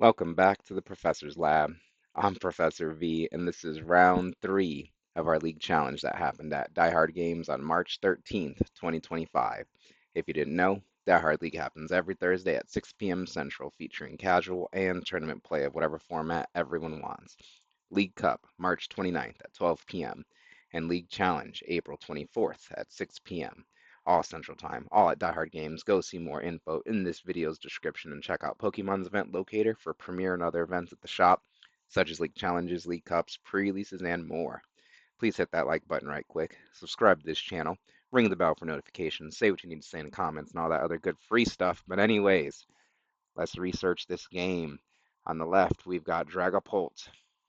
Welcome back to the Professor's Lab. I'm Professor V, and this is round three of our league challenge that happened at Die Hard Games on March 13th, 2025. If you didn't know, Die Hard League happens every Thursday at 6 p.m. Central, featuring casual and tournament play of whatever format everyone wants. League Cup, March 29th at 12 p.m., and League Challenge, April 24th at 6 p.m. All Central Time, all at Die Hard Games. Go see more info in this video's description and check out Pokemon's event locator for premiere and other events at the shop, such as league challenges, league cups, pre-releases, and more. Please hit that like button right quick, subscribe to this channel, ring the bell for notifications, say what you need to say in the comments, and all that other good free stuff. But anyways, let's research this game. On the left, we've got Dragapult.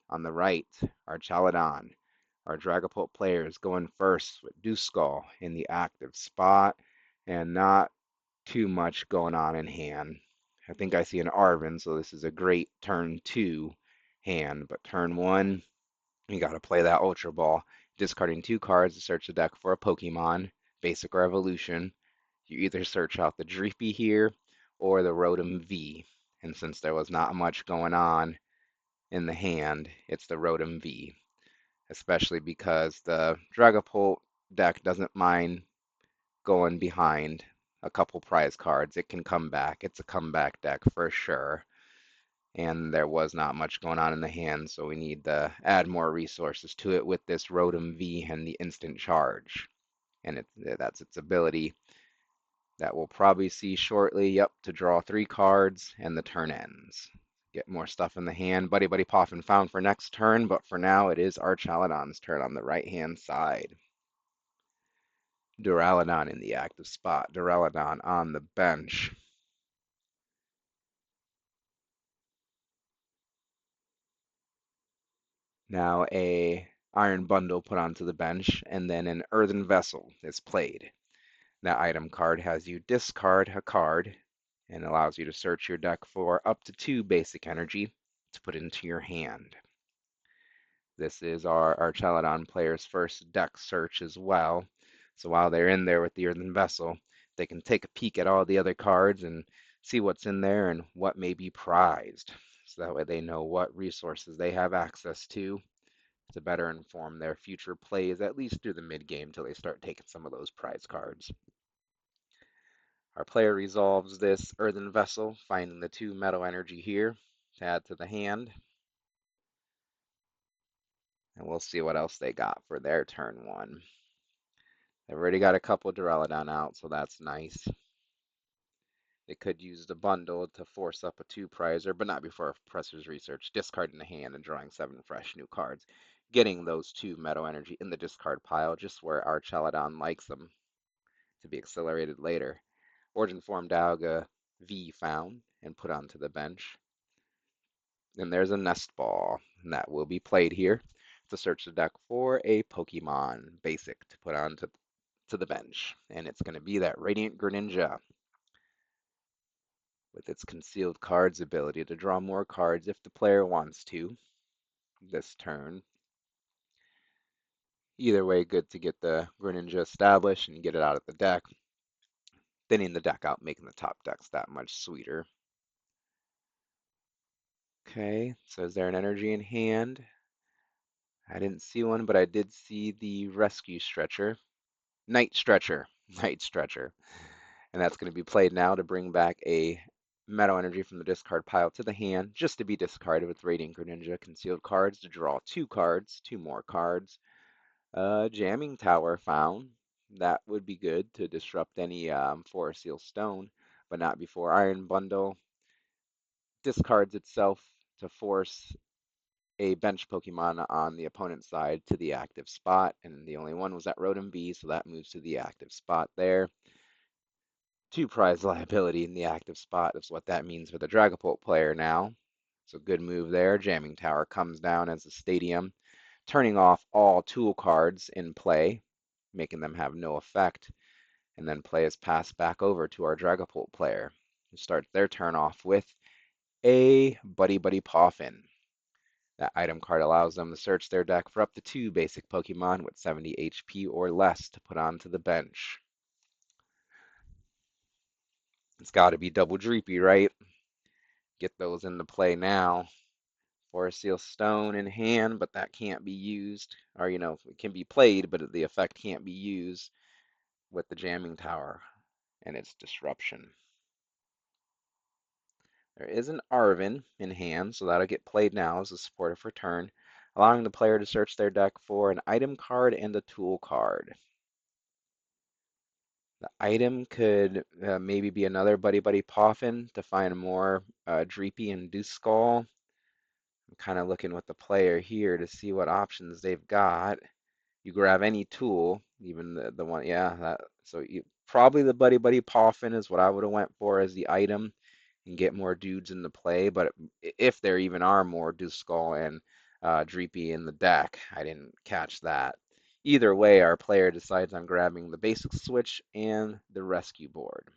On the right, Archaludon. Our Dragapult players going first with Duskull in the active spot, and not too much going on in hand. I think I see an Arven, so this is a great turn two hand, but turn one, you got to play that Ultra Ball, discarding two cards to search the deck for a Pokemon, basic or evolution. You either search out the Dreepy here or the Rotom V. And since there was not much going on in the hand, it's the Rotom V, especially because the Dragapult deck doesn't mind going behind a couple prize cards. It can come back. It's a comeback deck for sure. And there was not much going on in the hand, so we need to add more resources to it with this Rotom V and the instant charge. And that's its ability that we'll probably see shortly. Yep, to draw three cards and the turn ends. Get more stuff in the hand. Buddy Buddy Poffin found for next turn, but for now it is Archaludon's turn on the right-hand side. Duraludon in the active spot. Duraludon on the bench. Now a iron bundle put onto the bench, and then an earthen vessel is played. That item card has you discard a card and allows you to search your deck for up to two basic energy to put into your hand. This is our Archaludon player's first deck search as well. So while they're in there with the earthen vessel, they can take a peek at all the other cards and see what's in there and what may be prized. So that way they know what resources they have access to better inform their future plays, at least through the mid game until they start taking some of those prize cards. Our player resolves this earthen vessel, finding the two metal energy here to add to the hand. And we'll see what else they got for their turn one. They've already got a couple Duraludon out, so that's nice. They could use the bundle to force up a two-prizer, but not before Professor's Research, discarding the hand and drawing 7 fresh new cards. Getting those two metal energy in the discard pile, just where Archaludon likes them, to be accelerated later. Origin Form Dialga V found and put onto the bench. And there's a Nest Ball, and that will be played here to search the deck for a Pokemon basic to put onto the bench. And it's going to be that Radiant Greninja with its concealed cards ability to draw more cards if the player wants to this turn. Either way, good to get the Greninja established and get it out of the deck. Thinning the deck out, making the top decks that much sweeter. Okay, so is there an energy in hand? I didn't see one, but I did see the Rescue Stretcher. Night Stretcher. Night Stretcher. And that's going to be played now to bring back a Metal Energy from the discard pile to the hand, just to be discarded with Radiant Greninja concealed cards to draw two cards, two more cards. Jamming Tower found. That would be good to disrupt any Forest Seal Stone, but not before Iron Bundle discards itself to force a bench Pokemon on the opponent's side to the active spot, and the only one was that Rotom V, so that moves to the active spot there. Two prize liability in the active spot is what that means for the Dragapult player now. So good move there. Jamming Tower comes down as a stadium, turning off all tool cards in play, making them have no effect, and then play is passed back over to our Dragapult player, who starts their turn off with a Buddy Buddy Poffin. That item card allows them to search their deck for up to two basic Pokemon with 70 HP or less to put onto the bench. It's got to be double Dreepy, right? get those into play now. Forest Seal Stone in hand, but that can't be used, or it can be played, but the effect can't be used with the Jamming Tower and its disruption. There is an Arven in hand, so that'll get played now as a supportive for turn, allowing the player to search their deck for an item card and a tool card. The item could maybe be another Buddy Buddy Poffin to find more Dreepy and Duskull. I'm kind of looking with the player here to see what options they've got. You grab any tool, even the one, yeah, so probably the Buddy Buddy Poffin is what I would have went for as the item and get more dudes in the play. But if there even are more Duskull and Dreepy in the deck, I didn't catch that. Either way, our player decides on grabbing the basic switch and the rescue board.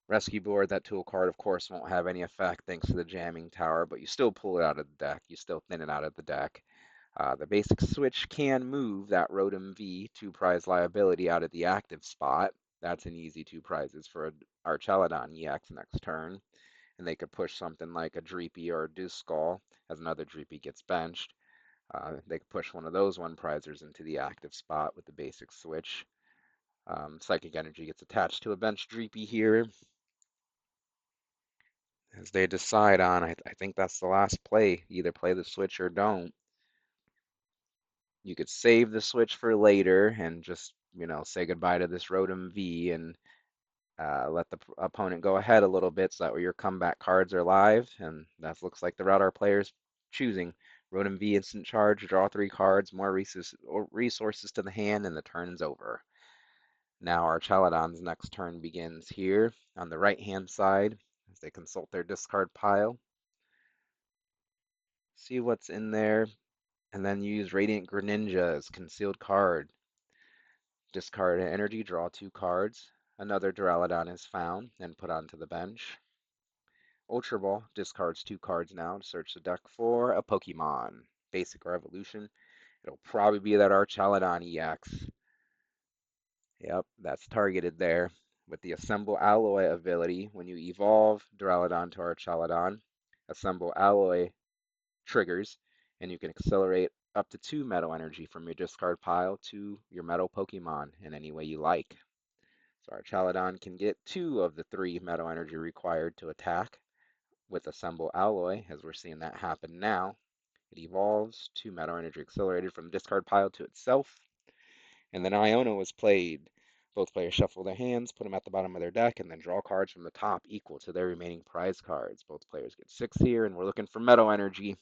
Rescue board, that tool card, of course, won't have any effect thanks to the jamming tower, but you still pull it out of the deck. You still thin it out of the deck. The basic switch can move that Rotom V 2-prize liability out of the active spot. That's an easy 2 prizes for Archaludon EX next turn. And they could push something like a Dreepy or a Duskull as another Dreepy gets benched. They could push one of those 1-prizers into the active spot with the basic switch. Psychic Energy gets attached to a bench Dreepy here. As they decide on, I think that's the last play. Either play the switch or don't. You could save the switch for later and just, say goodbye to this Rotom V and let the opponent go ahead a little bit so that way your comeback cards are live. And that looks like the route our players choosing. Rotom V instant charge, draw 3 cards, more resources to the hand, and the turn is over. Now Archaludon's next turn begins here on the right-hand side as they consult their discard pile. See what's in there, and then use Radiant Greninja as concealed card. Discard an energy, draw 2 cards. Another Duraludon is found and put onto the bench. Ultra Ball discards 2 cards now to search the deck for a Pokemon. Basic or Evolution. It'll probably be that Archaludon EX. Yep, that's targeted there. With the Assemble Alloy ability, when you evolve Duraludon to Archaludon, Assemble Alloy triggers, and you can accelerate up to 2 Metal Energy from your discard pile to your Metal Pokemon in any way you like. So Archaludon can get 2 of the 3 Metal Energy required to attack with Assemble Alloy, as we're seeing that happen now. It evolves 2 Metal Energy accelerated from the discard pile to itself. And then Iona was played. Both players shuffle their hands, put them at the bottom of their deck, and then draw cards from the top equal to their remaining prize cards. Both players get 6 here, and we're looking for Metal Energy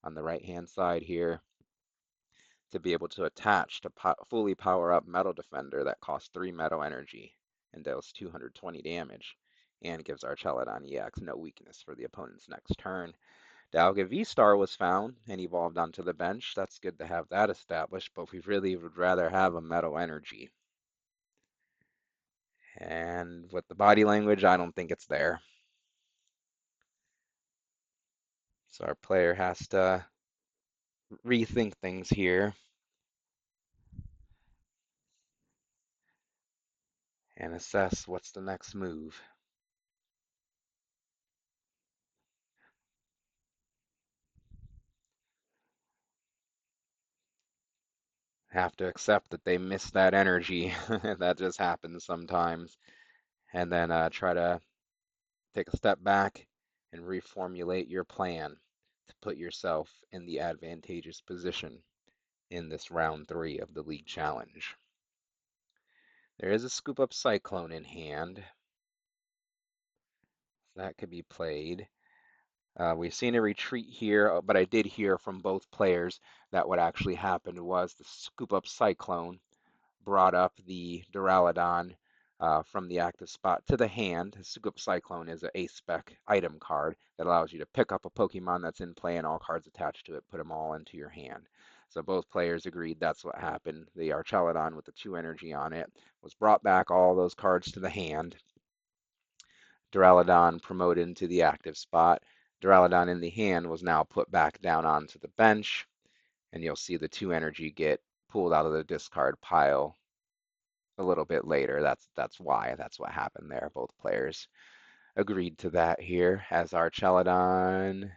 on the right-hand side here to be able to attach to fully power up Metal Defender that costs 3 Metal Energy and deals 220 damage and gives Archaludon EX no weakness for the opponent's next turn. Dialga V-Star was found and evolved onto the bench. That's good to have that established, but we really would rather have a Metal Energy. And with the body language, I don't think it's there. So our player has to rethink things here and assess what's the next move. Have to accept that they miss that energy. That just happens sometimes. And then try to take a step back and reformulate your plan to put yourself in the advantageous position in this round 3 of the League Challenge. There is a Scoop Up Cyclone in hand. That could be played. We've seen a retreat here, but I did hear from both players that what actually happened was the Scoop Up Cyclone brought up the Duraludon from the active spot to the hand. The Scoop Up Cyclone is an A-spec item card that allows you to pick up a Pokemon that's in play and all cards attached to it, put them all into your hand. So both players agreed that's what happened. The Archaludon with the 2 energy on it was brought back all those cards to the hand. Duraludon promoted into the active spot. Duraludon in the hand was now put back down onto the bench, and you'll see the 2 energy get pulled out of the discard pile a little bit later. That's why. That's what happened there. Both players agreed to that here as Archaludon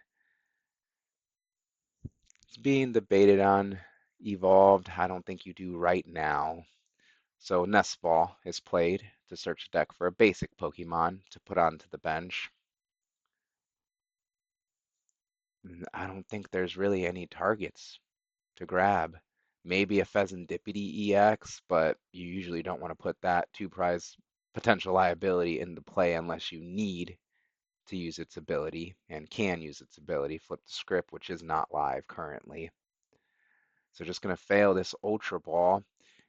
is being debated on evolved. I don't think you do right now. So Nest Ball is played to search the deck for a basic Pokemon to put onto the bench. I don't think there's really any targets to grab. Maybe a Pheasantipity EX, but you usually don't want to put that two prize potential liability into play unless you need to use its ability and can use its ability. Flip the script, which is not live currently. So just going to fail this Ultra Ball.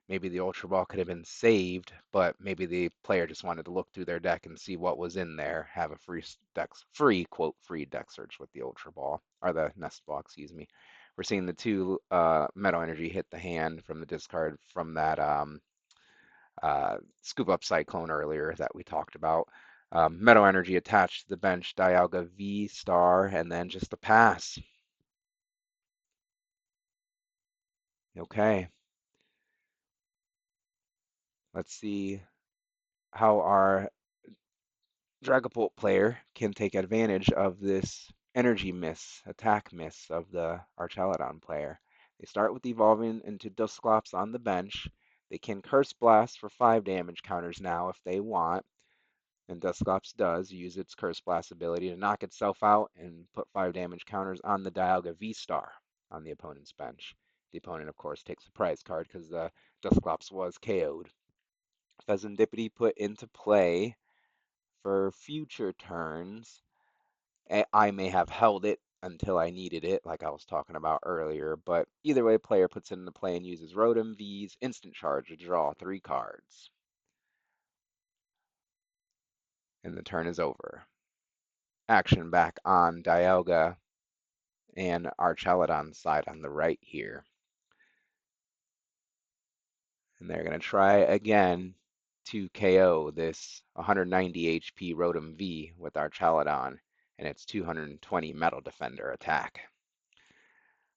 Maybe the Ultra Ball could have been saved, but maybe the player just wanted to look through their deck and see what was in there, have a free deck search with the Ultra Ball, or the Nest Ball, excuse me. We're seeing the two Metal Energy hit the hand from the discard from that Scoop Up Cyclone earlier that we talked about. Metal Energy attached to the bench, Dialga V Star, and then just a pass. Okay, let's see how our Dragapult player can take advantage of this energy miss, attack miss of the Archaludon player. They start with evolving into Dusclops on the bench. They can Curse Blast for 5 damage counters now if they want, and Dusclops does use its Curse Blast ability to knock itself out and put 5 damage counters on the Dialga V-Star on the opponent's bench. The opponent, of course, takes a prize card because the Dusclops was KO'd. Pheasantipity put into play for future turns. I may have held it until I needed it, like I was talking about earlier, but either way, player puts it into play and uses Rotom V's instant charge to draw 3 cards. And the turn is over. Action back on Dialga and Archaludon's side on the right here. And they're going to try again to KO this 190 HP Rotom V with Archaludon and its 220 Metal Defender attack.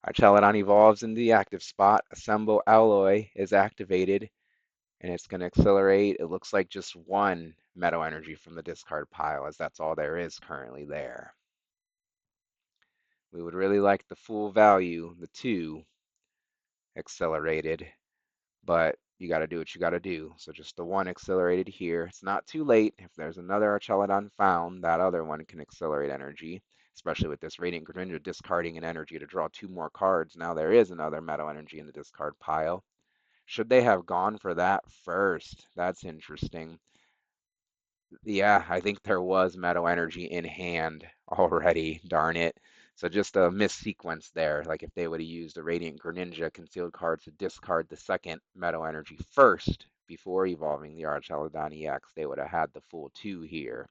Archaludon evolves into the active spot. Assemble Alloy is activated, and it's going to accelerate. It looks like just 1 Metal Energy from the discard pile, as that's all there is currently there. We would really like the full value, the 2 accelerated, but you got to do what you got to do. So just the 1 accelerated here. It's not too late. If there's another Archaludon found, that other one can accelerate energy, especially with this Radiant Greninja discarding an energy to draw 2 more cards. Now there is another Metal Energy in the discard pile. Should they have gone for that first? That's interesting. Yeah, I think there was Metal Energy in hand already, darn it. So just a missequence there. Like if they would have used a Radiant Greninja concealed card to discard the second Metal Energy first before evolving the Archaludon EX, they would have had the full 2 here.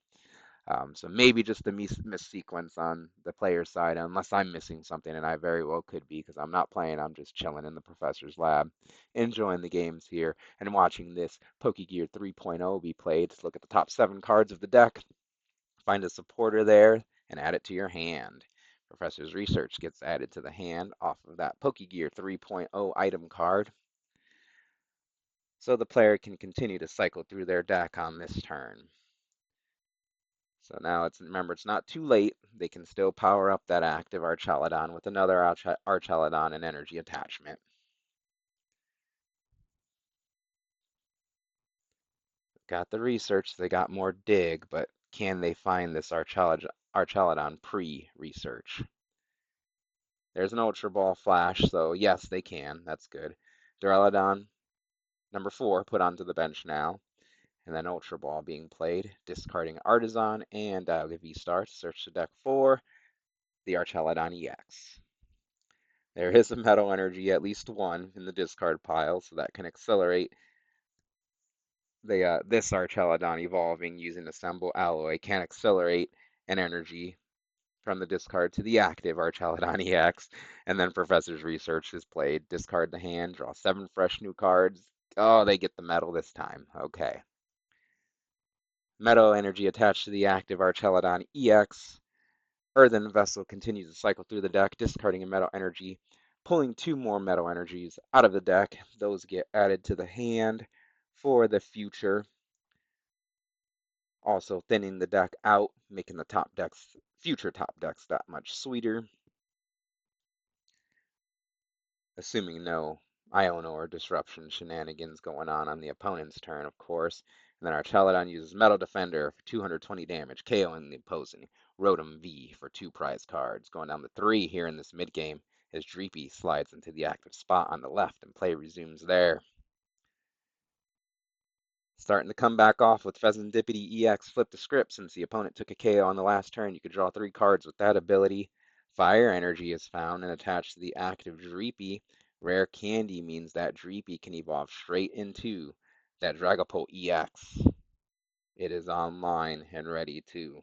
So maybe just a missequence on the player's side, unless I'm missing something, and I very well could be because I'm not playing. I'm just chilling in the professor's lab, enjoying the games here, and watching this Pokegear 3.0 be played. Look at the top 7 cards of the deck, find a supporter there, and add it to your hand. Professor's Research gets added to the hand off of that Pokegear 3.0 item card, so the player can continue to cycle through their deck on this turn. So now remember, it's not too late. They can still power up that active Archaludon with another Archaludon and energy attachment. Got the research, they got more dig, but can they find this Archaludon pre-research? There's an Ultra Ball Flash, so yes, they can. That's good. Duraludon, number 4, put onto the bench now. And then Ultra Ball being played, discarding Artisan and Dialga V-Star to search the deck for the Archaludon EX. There is a Metal Energy, at least 1, in the discard pile, so that can accelerate this Archaludon evolving using Assemble Alloy. Can accelerate an energy from the discard to the active Archaludon EX, and then Professor's Research is played. Discard the hand, draw 7 fresh new cards. Oh, they get the metal this time. Okay. Metal Energy attached to the active Archaludon EX. Earthen Vessel continues to cycle through the deck, discarding a Metal Energy, pulling 2 more Metal Energies out of the deck. Those get added to the hand for the future. also thinning the deck out, making the future top decks that much sweeter, assuming no Iono or disruption shenanigans going on the opponent's turn, of course. And then our Chaladon uses Metal Defender for 220 damage, KOing the opposing Rotom V for 2 prize cards. Going down to 3 here in this mid game as Dreepy slides into the active spot on the left and play resumes there. Starting to come back off with Pheasantipity EX flip the script. Since the opponent took a KO on the last turn, you could draw 3 cards with that ability. Fire Energy is found and attached to the active Dreepy. Rare Candy means that Dreepy can evolve straight into that Dragapult EX. It is online and ready to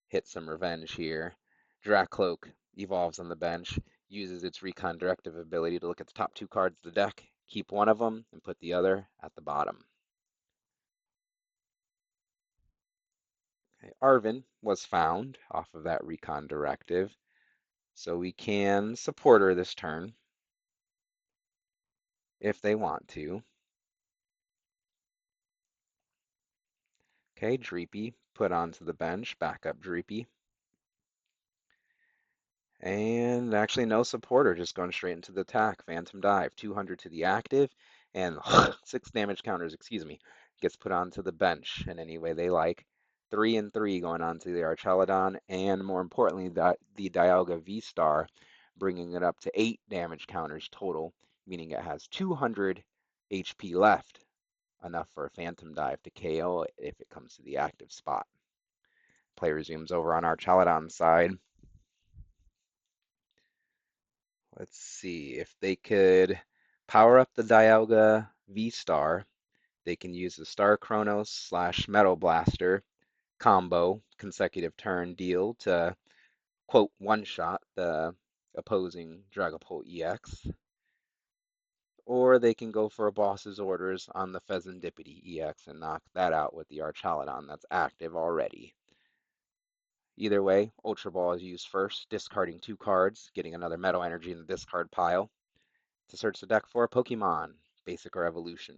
hit some revenge here. Dracloak evolves on the bench, uses its Recon Directive ability to look at the top 2 cards of the deck, keep one of them, and put the other at the bottom. Okay, Arven was found off of that Recon Directive, so we can support her this turn if they want to. Okay, Dreepy put onto the bench, backup Dreepy. And actually no supporter, just going straight into the attack. Phantom Dive, 200 to the active, and 6 damage counters, excuse me, gets put onto the bench in any way they like. 3 and 3 going on to the Archaludon, and more importantly, the Dialga V-Star, bringing it up to 8 damage counters total, meaning it has 200 HP left, enough for a Phantom Dive to KO if it comes to the active spot. Play resumes over on Archaludon's side. Let's see if they could power up the Dialga V-Star. They can use the Star Chronos / Metal Blaster combo consecutive turn deal to quote one-shot the opposing Dragapult EX. Or they can go for a boss's orders on the Pheasantipity EX and knock that out with the Archaludon that's active already. Either way, Ultra Ball is used first, discarding 2 cards, getting another Metal Energy in the discard pile to search the deck for a Pokemon, basic or evolution.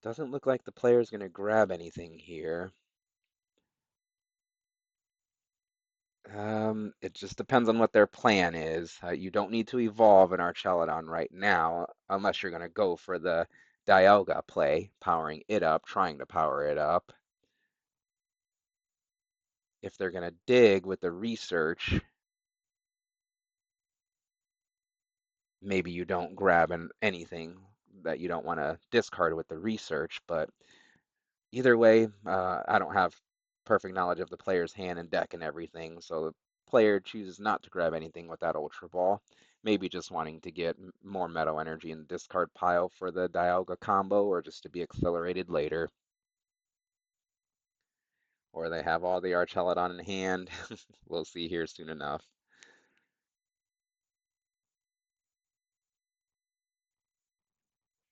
Doesn't look like the player's going to grab anything here. It just depends on what their plan is. You don't need to evolve an Archaludon right now, unless you're going to go for the Dialga play, powering it up, trying to power it up. If they're going to dig with the research, maybe you don't grab anything that you don't want to discard with the research, but either way, I don't have perfect knowledge of the player's hand and deck and everything, so the player chooses not to grab anything with that Ultra Ball. Maybe just wanting to get more Metal Energy in the discard pile for the Dialga combo, or just to be accelerated later. Or they have all the Archaludon in hand. We'll see here soon enough.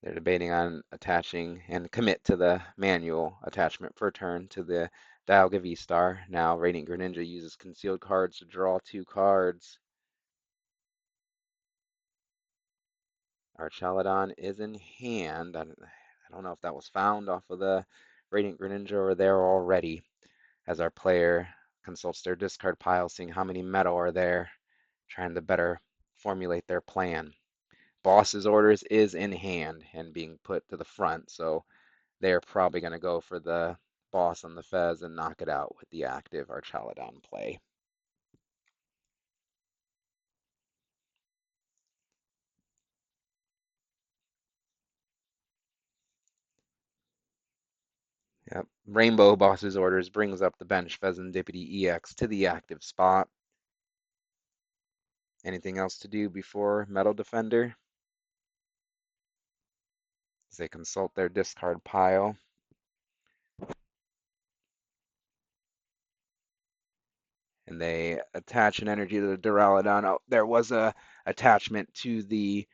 They're debating on attaching and commit to the manual attachment for a turn to the Dialga V-Star. Now, Radiant Greninja uses concealed cards to draw 2 cards. Archaludon is in hand. I don't know if that was found off of the Radiant Greninja or there already, as our player consults their discard pile, seeing how many metal are there, trying to better formulate their plan. Boss's orders is in hand and being put to the front, so they're probably going to go for the boss on the Fez and knock it out with the active Archaludon play. Yep. Rainbow boss's orders brings up the bench Pheasantipity EX to the active spot. Anything else to do before Metal Defender? As they consult their discard pile. And they attach an energy to the Duraludon. Oh, there was a attachment to the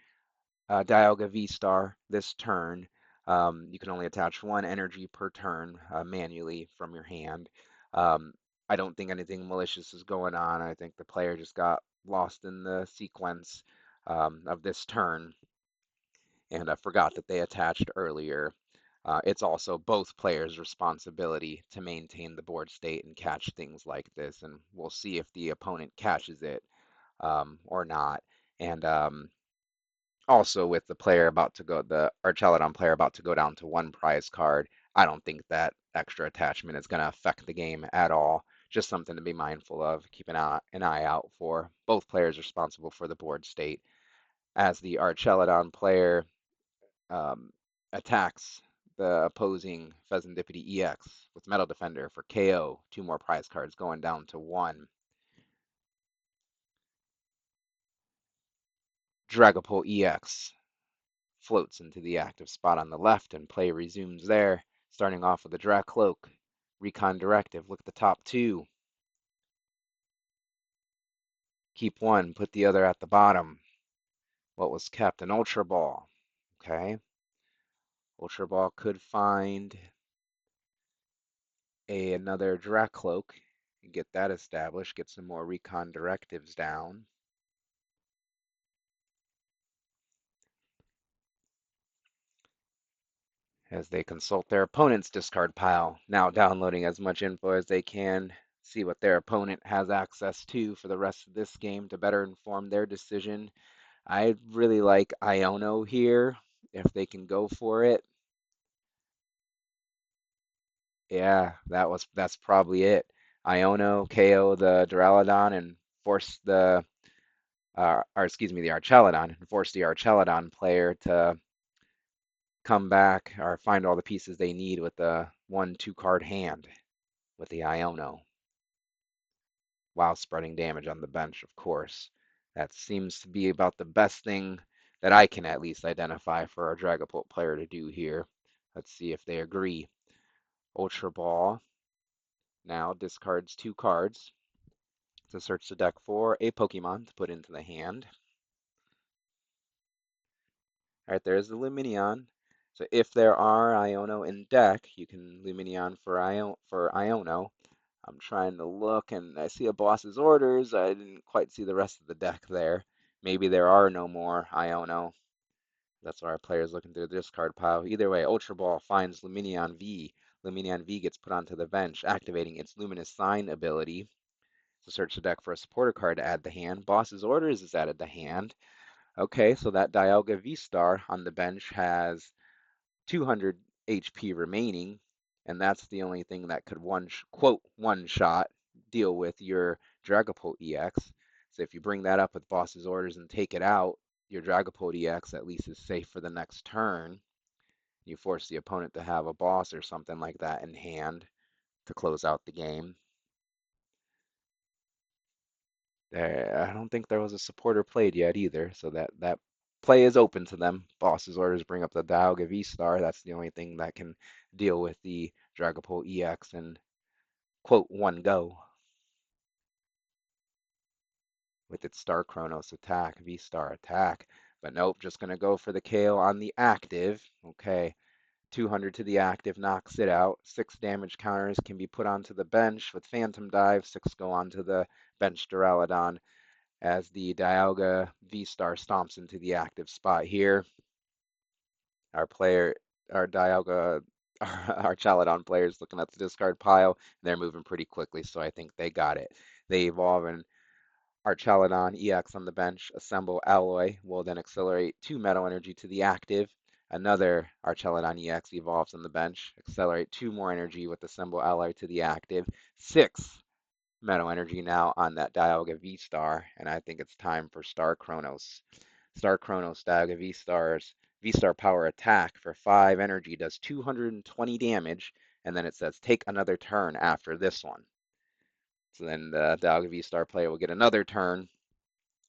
Dialga V-Star this turn. You can only attach 1 energy per turn manually from your hand. I don't think anything malicious is going on. I think the player just got lost in the sequence of this turn, and I forgot that they attached earlier. It's also both players' responsibility to maintain the board state and catch things like this, and we'll see if the opponent catches it or not. And also, with the Archaludon player about to go down to one prize card, I don't think that extra attachment is going to affect the game at all. Just something to be mindful of, keep an eye out for. Both players responsible for the board state. As the Archaludon player um, attacks the opposing Pheasantipity EX with Metal Defender for KO, two more prize cards going down to one. Dragapult EX floats into the active spot on the left, and play resumes there, starting off with a Drac Cloak. Recon Directive, look at the top two. Keep one, put the other at the bottom. What was kept? An Ultra Ball. Okay. Ultra Ball could find another Drac Cloak and get that established, get some more Recon Directives down. As they consult their opponent's discard pile, now downloading as much info as they can, see what their opponent has access to for the rest of this game to better inform their decision. I really like Iono here, if they can go for it. Yeah, that's probably it. Iono, KO the Duraludon, and force the Archaludon, and force the Archaludon player to come back or find all the pieces they need with the 1-2 card hand with the Iono while spreading damage on the bench, of course. That seems to be about the best thing that I can at least identify for our Dragapult player to do here. Let's see if they agree. Ultra Ball now discards 2 cards to search the deck for a Pokemon to put into the hand. All right, there's the Lumineon. So if there are Iono in deck, you can Lumineon for Iono. I'm trying to look and I see a boss's orders. I didn't quite see the rest of the deck there. Maybe there are no more Iono. That's why our players looking through the discard pile. Either way, Ultra Ball finds Lumineon V. Lumineon V gets put onto the bench, activating its Luminous Sign ability to search the deck for a supporter card to add to hand. Boss's orders is added to hand. Okay, so that Dialga V-Star on the bench has 200 HP remaining, and that's the only thing that could quote one shot deal with your Dragapult EX. So if you bring that up with boss's orders and take it out, your Dragapult EX at least is safe for the next turn. You force the opponent to have a boss or something like that in hand to close out the game. I don't think there was a supporter played yet either, so that play is open to them. Boss's orders bring up the Dialga V-Star. That's the only thing that can deal with the Dragapult EX and quote one go with its Star Chronos attack, V-Star attack. But nope, just gonna go for the KO on the active. Okay, 200 to the active knocks it out. 6 damage counters can be put onto the bench with Phantom Dive. 6 go onto the bench Duraludon as the Dialga V-Star stomps into the active spot here. Our player, our Dialga, our Chaladon players looking at the discard pile. They're moving pretty quickly, so I think they got it. They evolve and Archaludon EX on the bench, assemble Alloy, will then accelerate 2 Metal Energy to the active. Another Archaludon EX evolves on the bench, accelerate 2 more energy with assemble Alloy to the active. 6 Metal Energy now on that Dialga V-Star, and I think it's time for Star Chronos. Star Chronos Dialga V-Star power attack for 5 energy does 220 damage, and then it says take another turn after this one. So then the Dialga V-Star player will get another turn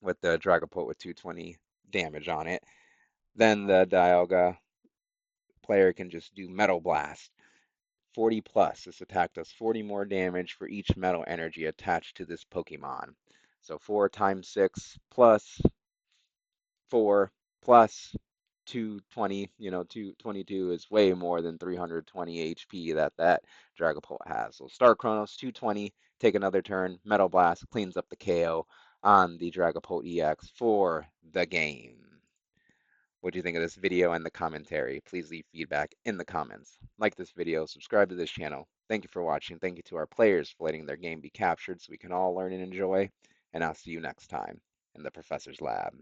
with the Dragapult with 220 damage on it. Then the Dialga player can just do Metal Blast. 40 plus. This attack does 40 more damage for each metal energy attached to this Pokemon. So 4 times 6 plus 4 plus 220, 222 is way more than 320 HP that Dragapult has. So Star Chronos, 220, take another turn, Metal Blast, cleans up the KO on the Dragapult EX for the game. What do you think of this video and the commentary? Please leave feedback in the comments. Like this video, subscribe to this channel. Thank you for watching. Thank you to our players for letting their game be captured so we can all learn and enjoy. And I'll see you next time in the Professor's Lab.